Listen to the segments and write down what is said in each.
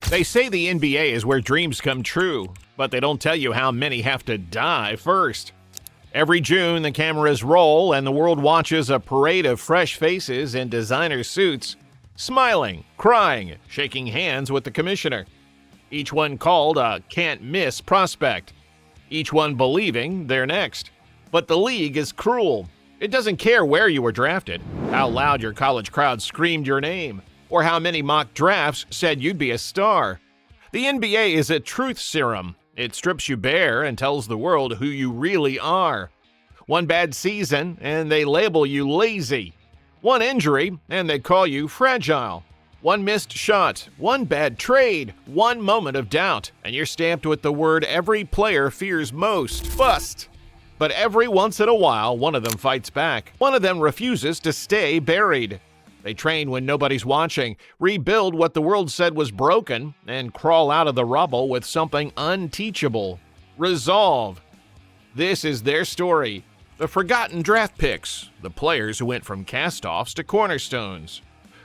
They say the NBA is where dreams come true, but they don't tell you how many have to die first. Every June, the cameras roll and the world watches a parade of fresh faces in designer suits, smiling, crying, shaking hands with the commissioner. Each one called a can't-miss prospect. Each one believing they're next. But the league is cruel. It doesn't care where you were drafted, how loud your college crowd screamed your name, or how many mock drafts said you'd be a star. The NBA is a truth serum. It strips you bare and tells the world who you really are. One bad season, and they label you lazy. One injury, and they call you fragile. One missed shot, one bad trade, one moment of doubt, and you're stamped with the word every player fears most: bust. But every once in a while, one of them fights back. One of them refuses to stay buried. They train when nobody's watching, rebuild what the world said was broken, and crawl out of the rubble with something unteachable: resolve. This is their story. The forgotten draft picks, the players who went from castoffs to cornerstones,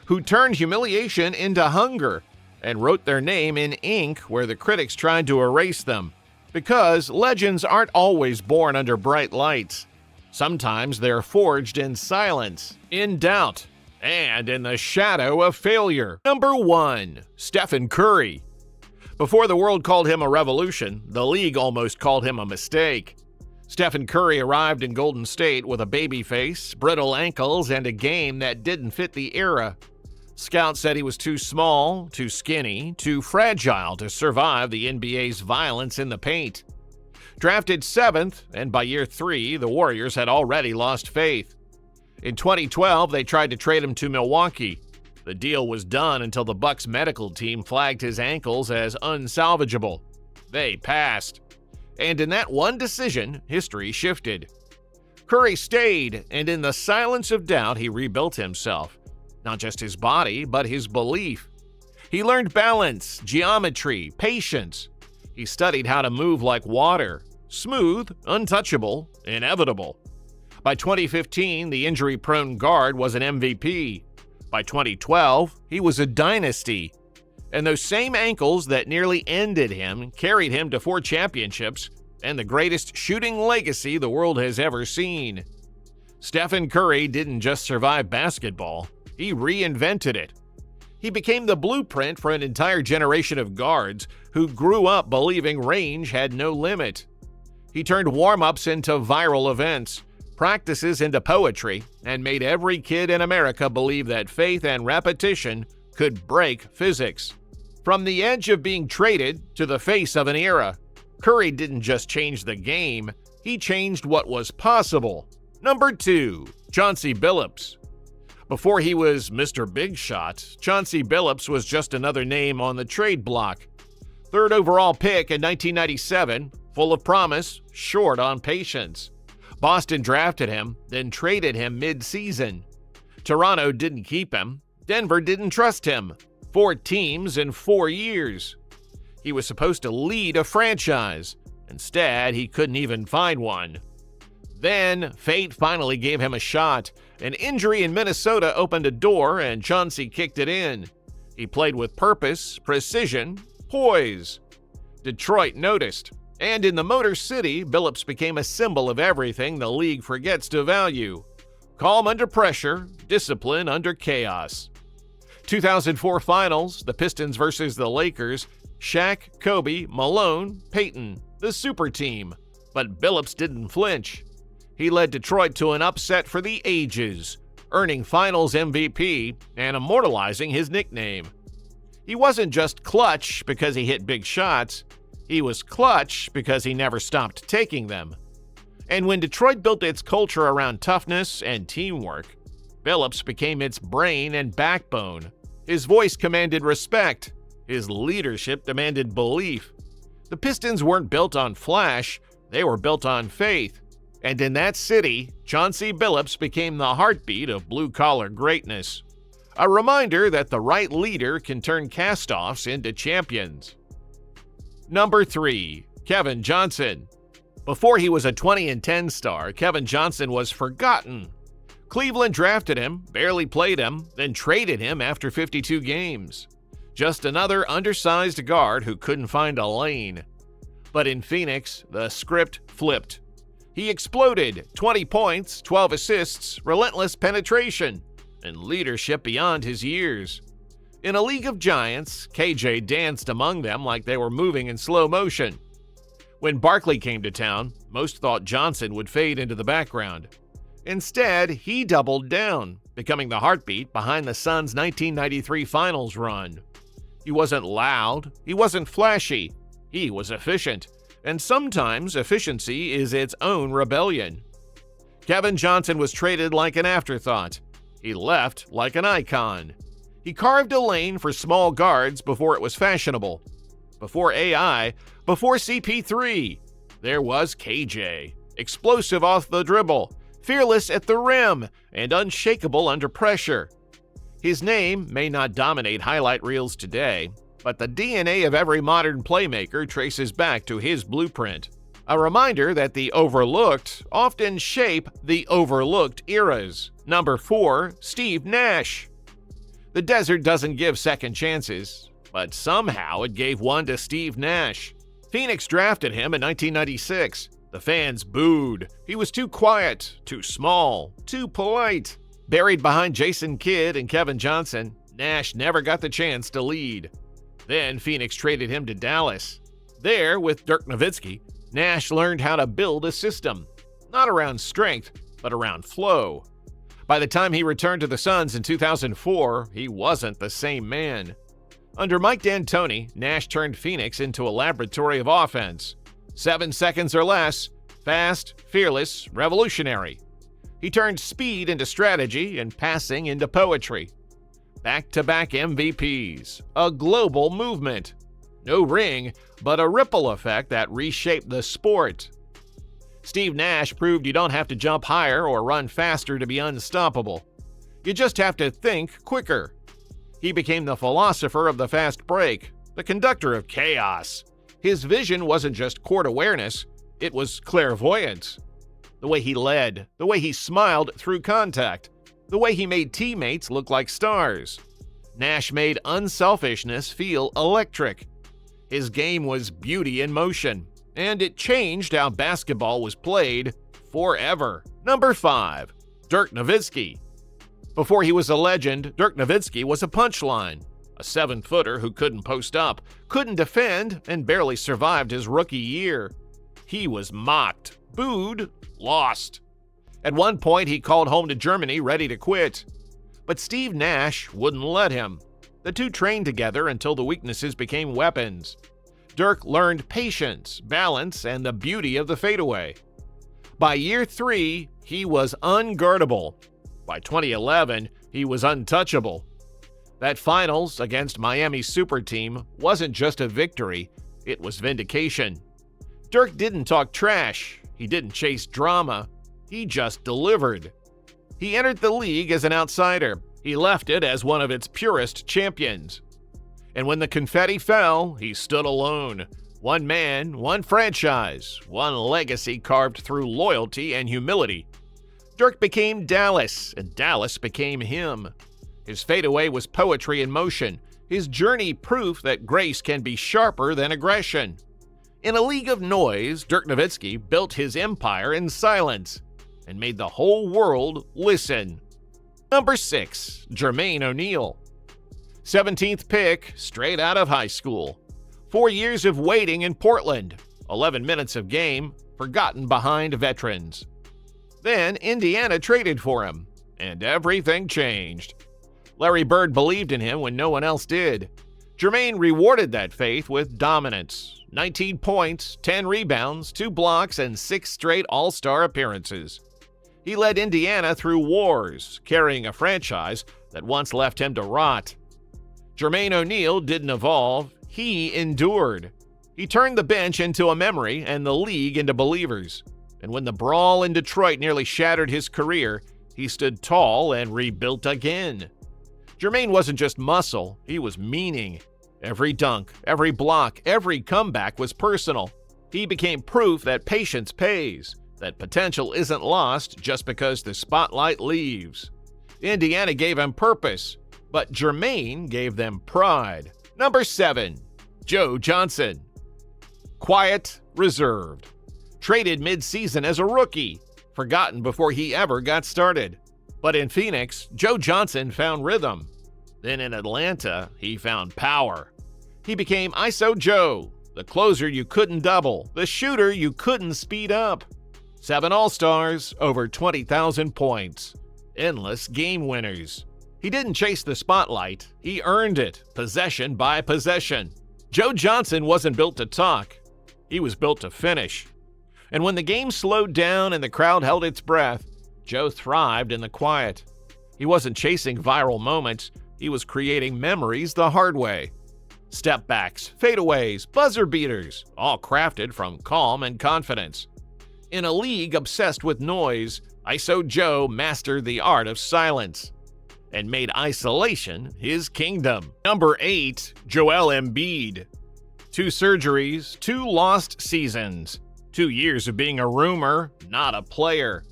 who turned humiliation into hunger and wrote their name in ink where the critics tried to erase them. Because legends aren't always born under bright lights. Sometimes they're forged in silence, in doubt, and in the shadow of failure. Number 1, Stephen Curry. Before the world called him a revolution, the league almost called him a mistake. Stephen Curry arrived in Golden State with a baby face, brittle ankles, and a game that didn't fit the era. Scouts said he was too small, too skinny, too fragile to survive the NBA's violence in the paint. Drafted 7th, and by year 3, the Warriors had already lost faith. In 2012, they tried to trade him to Milwaukee. The deal was done until the Bucks medical team flagged his ankles as unsalvageable. They passed. And in that one decision, history shifted. Curry stayed, and in the silence of doubt, he rebuilt himself. Not just his body, but his belief. He learned balance, geometry, patience. He studied how to move like water, smooth, untouchable, inevitable. By 2015, the injury-prone guard was an MVP. By 2012, he was a dynasty. And those same ankles that nearly ended him carried him to 4 championships and the greatest shooting legacy the world has ever seen. Stephen Curry didn't just survive basketball, he reinvented it. He became the blueprint for an entire generation of guards who grew up believing range had no limit. He turned warm-ups into viral events, practices into poetry, and made every kid in America believe that faith and repetition could break physics. From the edge of being traded to the face of an era, Curry didn't just change the game, he changed what was possible. Number 2, Chauncey Billups. Before he was Mr. Big Shot, Chauncey Billups was just another name on the trade block. 3rd overall pick in 1997, full of promise, short on patience. Boston drafted him, then traded him mid-season. Toronto didn't keep him. Denver didn't trust him. 4 teams in 4 years. He was supposed to lead a franchise. Instead, he couldn't even find one. Then, fate finally gave him a shot. An injury in Minnesota opened a door, and Chauncey kicked it in. He played with purpose, precision, poise. Detroit noticed. And in the Motor City, Billups became a symbol of everything the league forgets to value: calm under pressure, discipline under chaos. 2004 Finals, the Pistons versus the Lakers, Shaq, Kobe, Malone, Peyton, the super team. But Billups didn't flinch. He led Detroit to an upset for the ages, earning Finals MVP and immortalizing his nickname. He wasn't just clutch because he hit big shots. He was clutch because he never stopped taking them. And when Detroit built its culture around toughness and teamwork, Billups became its brain and backbone. His voice commanded respect. His leadership demanded belief. The Pistons weren't built on flash, they were built on faith. And in that city, Chauncey Billups became the heartbeat of blue-collar greatness. A reminder that the right leader can turn castoffs into champions. Number 3, Kevin Johnson. Before he was a 20-10 star, Kevin Johnson was forgotten. Cleveland drafted him, barely played him, then traded him after 52 games. Just another undersized guard who couldn't find a lane. But in Phoenix, the script flipped. He exploded, 20 points, 12 assists, relentless penetration, and leadership beyond his years. In a league of giants, KJ danced among them like they were moving in slow motion. When Barkley came to town, most thought Johnson would fade into the background. Instead, he doubled down, becoming the heartbeat behind the Suns' 1993 finals run. He wasn't loud, he wasn't flashy, he was efficient. And sometimes efficiency is its own rebellion. Kevin Johnson was traded like an afterthought. He left like an icon. He carved a lane for small guards before it was fashionable. Before AI, before CP3, there was KJ, explosive off the dribble, fearless at the rim, and unshakable under pressure. His name may not dominate highlight reels today, but the DNA of every modern playmaker traces back to his blueprint. A reminder that the overlooked often shape the overlooked eras. Number 4, Steve Nash. The desert doesn't give second chances, but somehow it gave one to Steve Nash. Phoenix drafted him in 1996. The fans booed. He was too quiet, too small, too polite. Buried behind Jason Kidd and Kevin Johnson, Nash never got the chance to lead. Then Phoenix traded him to Dallas. There, with Dirk Nowitzki, Nash learned how to build a system, not around strength, but around flow. By the time he returned to the Suns in 2004, he wasn't the same man. Under Mike D'Antoni, Nash turned Phoenix into a laboratory of offense. 7 seconds or less, fast, fearless, revolutionary. He turned speed into strategy and passing into poetry. Back-to-back MVPs, a global movement. No ring, but a ripple effect that reshaped the sport. Steve Nash proved you don't have to jump higher or run faster to be unstoppable. You just have to think quicker. He became the philosopher of the fast break, the conductor of chaos. His vision wasn't just court awareness, it was clairvoyance. The way he led, the way he smiled through contact, the way he made teammates look like stars. Nash made unselfishness feel electric. His game was beauty in motion, and it changed how basketball was played forever. Number 5, Dirk Nowitzki. Before he was a legend, Dirk Nowitzki was a punchline. A 7-footer who couldn't post up, couldn't defend, and barely survived his rookie year. He was mocked, booed, lost. At one point, he called home to Germany ready to quit. But Steve Nash wouldn't let him. The two trained together until the weaknesses became weapons. Dirk learned patience, balance, and the beauty of the fadeaway. By year 3, he was unguardable. By 2011, he was untouchable. That finals against Miami's super team wasn't just a victory, it was vindication. Dirk didn't talk trash, he didn't chase drama, he just delivered. He entered the league as an outsider, he left it as one of its purest champions. And when the confetti fell, he stood alone. One man, one franchise, one legacy carved through loyalty and humility. Dirk became Dallas, and Dallas became him. His fadeaway was poetry in motion, his journey proof that grace can be sharper than aggression. In a league of noise, Dirk Nowitzki built his empire in silence and made the whole world listen. Number 6, Jermaine O'Neal. 17th pick, straight out of high school. 4 years of waiting in Portland, 11 minutes of game, forgotten behind veterans. Then Indiana traded for him, and everything changed. Larry Bird believed in him when no one else did. Jermaine rewarded that faith with dominance. 19 points, 10 rebounds, 2 blocks, and 6 straight All-Star appearances. He led Indiana through wars, carrying a franchise that once left him to rot. Jermaine O'Neal didn't evolve, he endured. He turned the bench into a memory and the league into believers. And when the brawl in Detroit nearly shattered his career, he stood tall and rebuilt again. Jermaine wasn't just muscle, he was meaning. Every dunk, every block, every comeback was personal. He became proof that patience pays, that potential isn't lost just because the spotlight leaves. Indiana gave him purpose, but Jermaine gave them pride. Number 7. Joe Johnson. Quiet, reserved. Traded mid-season as a rookie. Forgotten before he ever got started. But in Phoenix, Joe Johnson found rhythm. Then in Atlanta, he found power. He became ISO Joe, the closer you couldn't double, the shooter you couldn't speed up. 7 All-Stars, over 20,000 points. Endless game winners. He didn't chase the spotlight, he earned it, possession by possession. Joe Johnson wasn't built to talk, he was built to finish. And when the game slowed down and the crowd held its breath, Joe thrived in the quiet. He wasn't chasing viral moments, he was creating memories the hard way. Step backs, fadeaways, buzzer beaters, all crafted from calm and confidence. In a league obsessed with noise, ISO Joe mastered the art of silence and made isolation his kingdom. Number 8, Joel Embiid. 2 surgeries, 2 lost seasons. 2 years of being a rumor, not a player.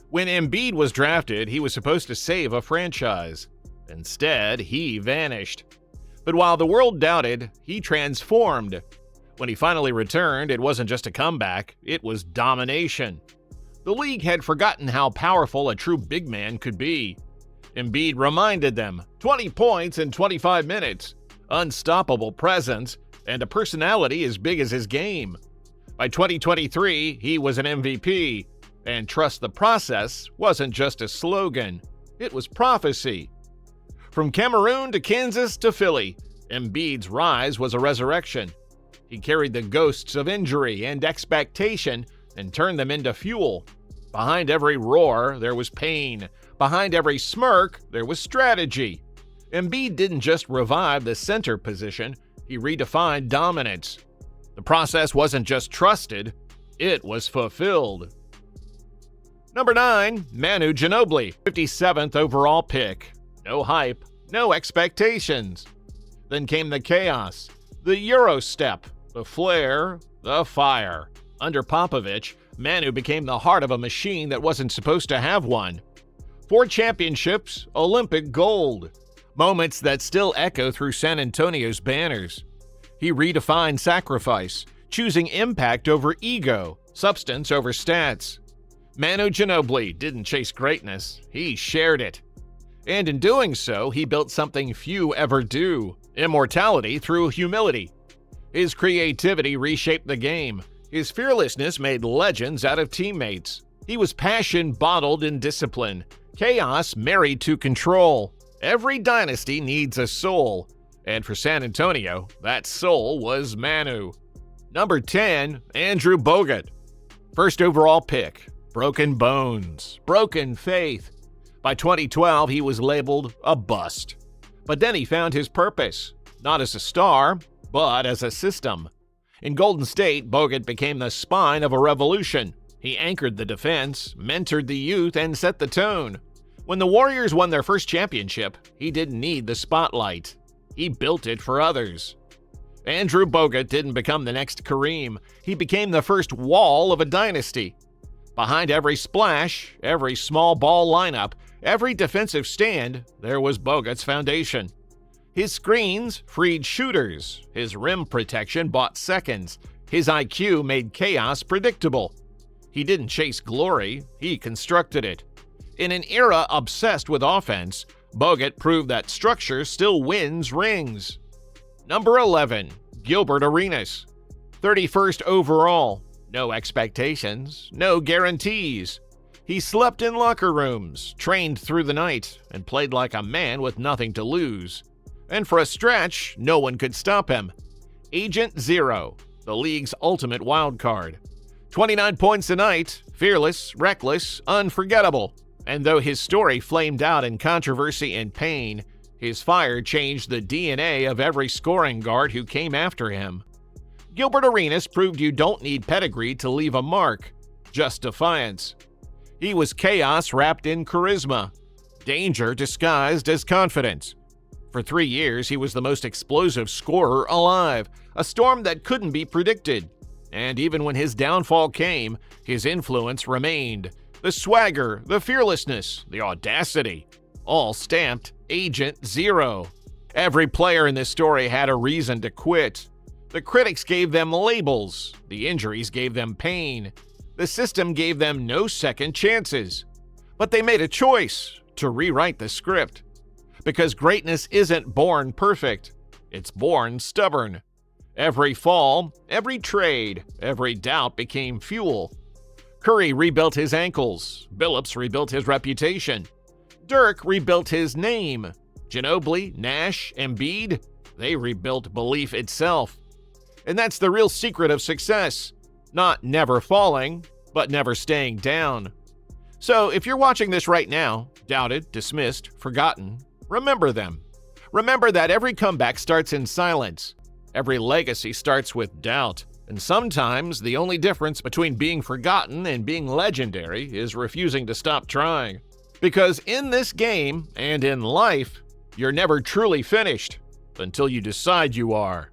When Embiid was drafted, he was supposed to save a franchise. Instead, he vanished. But while the world doubted, he transformed. When he finally returned, it wasn't just a comeback, it was domination. The league had forgotten how powerful a true big man could be. Embiid reminded them, 20 points in 25 minutes, unstoppable presence, and a personality as big as his game. By 2023, he was an MVP, and trust the process wasn't just a slogan, it was prophecy. From Cameroon to Kansas to Philly, Embiid's rise was a resurrection. He carried the ghosts of injury and expectation and turned them into fuel. Behind every roar, there was pain. Behind every smirk, there was strategy. Embiid didn't just revive the center position, he redefined dominance. The process wasn't just trusted, it was fulfilled. Number 9, Manu Ginobili, 57th overall pick. No hype, no expectations. Then came the chaos, the Euro step, the flair, the fire. Under Popovich, Manu became the heart of a machine that wasn't supposed to have one. 4 championships, Olympic gold. Moments that still echo through San Antonio's banners. He redefined sacrifice, choosing impact over ego, substance over stats. Manu Ginobili didn't chase greatness, he shared it. And in doing so, he built something few ever do, immortality through humility. His creativity reshaped the game. His fearlessness made legends out of teammates. He was passion bottled in discipline, chaos married to control. Every dynasty needs a soul, and for San Antonio, that soul was Manu. Number 10, Andrew Bogut. First overall pick, broken bones, broken faith. By 2012, he was labeled a bust. But then he found his purpose, not as a star, but as a system. In Golden State, Bogut became the spine of a revolution. He anchored the defense, mentored the youth, and set the tone. When the Warriors won their first championship, he didn't need the spotlight. He built it for others. Andrew Bogut didn't become the next Kareem. He became the first wall of a dynasty. Behind every splash, every small ball lineup, every defensive stand, there was Bogut's foundation. His screens freed shooters. His rim protection bought seconds. His IQ made chaos predictable. He didn't chase glory, he constructed it. In an era obsessed with offense, Bogut proved that structure still wins rings. Number 11, Gilbert Arenas. 31st overall. No expectations, no guarantees. He slept in locker rooms, trained through the night, and played like a man with nothing to lose. And for a stretch, no one could stop him. Agent Zero, the league's ultimate wild card. 29 points a night, fearless, reckless, unforgettable. And though his story flamed out in controversy and pain, his fire changed the DNA of every scoring guard who came after him. Gilbert Arenas proved you don't need pedigree to leave a mark, just defiance. He was chaos wrapped in charisma, danger disguised as confidence. For 3 years, he was the most explosive scorer alive, a storm that couldn't be predicted. And even when his downfall came, his influence remained. The swagger, the fearlessness, the audacity, all stamped Agent Zero. Every player in this story had a reason to quit. The critics gave them labels, the injuries gave them pain, the system gave them no second chances. But they made a choice to rewrite the script. Because greatness isn't born perfect, it's born stubborn. Every fall, every trade, every doubt became fuel. Curry rebuilt his ankles, Billups rebuilt his reputation, Dirk rebuilt his name, Ginobili, Nash, Embiid, they rebuilt belief itself. And that's the real secret of success. Not never falling, but never staying down. So if you're watching this right now, doubted, dismissed, forgotten, remember them. Remember that every comeback starts in silence. Every legacy starts with doubt. And sometimes the only difference between being forgotten and being legendary is refusing to stop trying. Because in this game and in life, you're never truly finished until you decide you are.